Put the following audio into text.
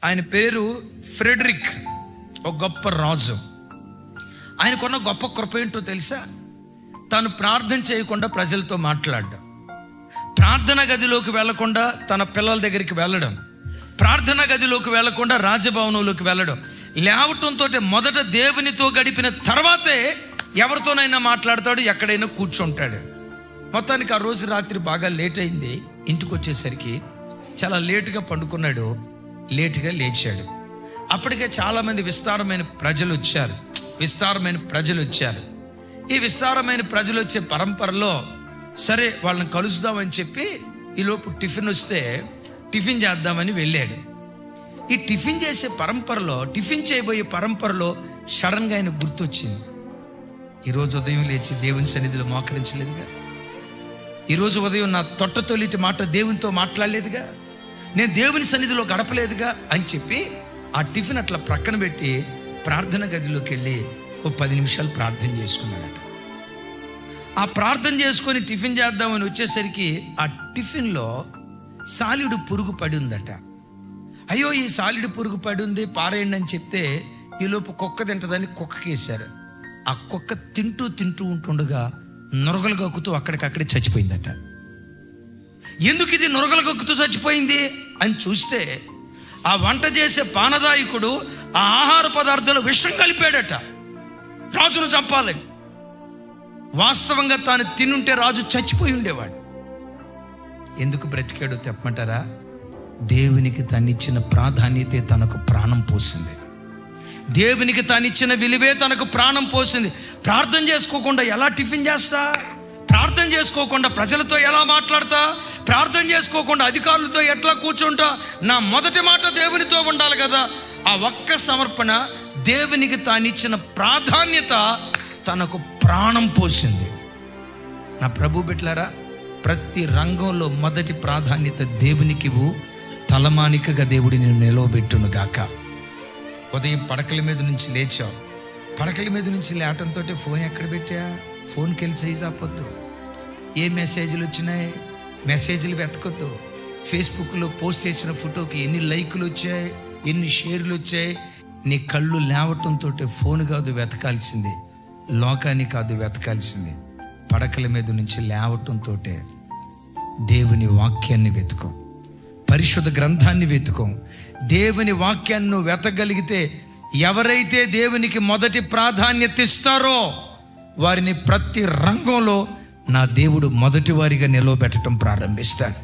ఆయన పేరు ఫ్రెడరిక్, ఒక గొప్ప రాజు. ఆయనకున్న గొప్ప కృప ఏంటో తెలుసా? తాను ప్రార్థన చేయకుండా ప్రజలతో మాట్లాడడం, ప్రార్థన గదిలోకి వెళ్లకుండా తన పిల్లల దగ్గరికి వెళ్ళడం, ప్రార్థన గదిలోకి వెళ్లకుండా రాజభవనంలోకి వెళ్ళడం, లేవటంతో మొదట దేవునితో గడిపిన తర్వాతే ఎవరితోనైనా మాట్లాడతాడు, ఎక్కడైనా కూర్చుంటాడు. మొత్తానికి ఆ రోజు రాత్రి బాగా లేట్ అయింది. ఇంటికి వచ్చేసరికి చాలా లేటుగా పండుకున్నాడు, లేటుగా లేచాడు. అప్పటికే చాలామంది విస్తారమైన ప్రజలు వచ్చారు. ఈ విస్తారమైన ప్రజలు వచ్చే పరంపరలో సరే వాళ్ళని కలుద్దామని చెప్పి ఈలోపు టిఫిన్ వస్తే టిఫిన్ చేద్దామని వెళ్ళాడు. ఈ టిఫిన్ చేయబోయే పరంపరలో సడన్గా ఆయన గుర్తొచ్చింది. ఈరోజు ఉదయం లేచి దేవుని సన్నిధిలో మోకరించలేదుగా, ఈరోజు ఉదయం నా తొట్టతొలిటి మాట దేవునితో మాట్లాడలేదుగా, నేను దేవుని సన్నిధిలో గడపలేదుగా అని చెప్పి ఆ టిఫిన్ అట్లా ప్రక్కన పెట్టి ప్రార్థన గదిలోకి వెళ్ళి ఓ 10 నిమిషాలు ప్రార్థన చేసుకున్నాడట. ఆ ప్రార్థన చేసుకొని టిఫిన్ చేద్దామని వచ్చేసరికి ఆ టిఫిన్లో సాలిడు పురుగు పడి ఉందట. అయ్యో, ఈ సాలిడు పురుగు పడి ఉంది, పారేయండి అని చెప్తే ఈలోపు కుక్క తింటదని కుక్కకేశారు. ఆ కుక్క తింటూ ఉంటుండగా నొరగలు గక్కుతూ అక్కడికక్కడే చచ్చిపోయిందట. ఎందుకు ఇది నొరగలు గక్కుతూ చచ్చిపోయింది అని చూస్తే ఆ వంట చేసే పానదాయకుడు ఆ ఆహార పదార్థాలు విషం కలిపాడట రాజును చంపాలని. వాస్తవంగా తాను తినుంటే రాజు చచ్చిపోయి ఉండేవాడు. ఎందుకు బ్రతికాడో చెప్పమంటారా? దేవునికి తనిచ్చిన ప్రాధాన్యతే తనకు ప్రాణం పోసింది. దేవునికి తానిచ్చిన విలువే తనకు ప్రాణం పోసింది. ప్రార్థన చేసుకోకుండా ఎలా టిఫిన్ చేస్తా? ప్రార్థన చేసుకోకుండా ప్రజలతో ఎలా మాట్లాడతా? ప్రార్థన చేసుకోకుండా అధికారులతో ఎట్లా కూర్చుంటా? నా మొదటి మాట దేవునితో ఉండాలి కదా. ఆ ఒక్క సమర్పణ దేవునికి తానిచ్చిన ప్రాధాన్యత తనకు ప్రాణం పోసింది. నా ప్రభు బిడ్డలారా, ప్రతి రంగంలో మొదటి ప్రాధాన్యత దేవునికి తలమానికగా దేవుడి నేను నిలవబెట్టును గాక. ఉదయం పడకల మీద నుంచి లేచావు, పడకల మీద నుంచి లేవటంతో ఫోన్ ఎక్కడ పెట్టా? ఫోన్కి వెళ్ళి చేయి చాపొద్దు. ఏ మెసేజ్లు వచ్చినాయి? మెసేజ్లు వెతకొద్దు. ఫేస్బుక్లో పోస్ట్ చేసిన ఫోటోకి ఎన్ని లైకులు వచ్చాయి, ఎన్ని షేర్లు వచ్చాయి? నీ కళ్ళు లేవటంతో ఫోన్ కాదు వెతకాల్సింది, లోకాన్ని కాదు వెతకాల్సింది. పడకల మీద నుంచి లేవటంతో దేవుని వాక్యాన్ని వెతుకో, పరిశుద్ధ గ్రంథాన్ని వెతుకో. దేవుని వాక్యాన్ని నువ్వు వెతకగలిగితే ఎవరైతే దేవునికి మొదటి ప్రాధాన్యత ఇస్తారో వారిని ప్రతి రంగంలో నా దేవుడు మొదటి వారిగా నిలవబెట్టడం ప్రారంభిస్తాడు.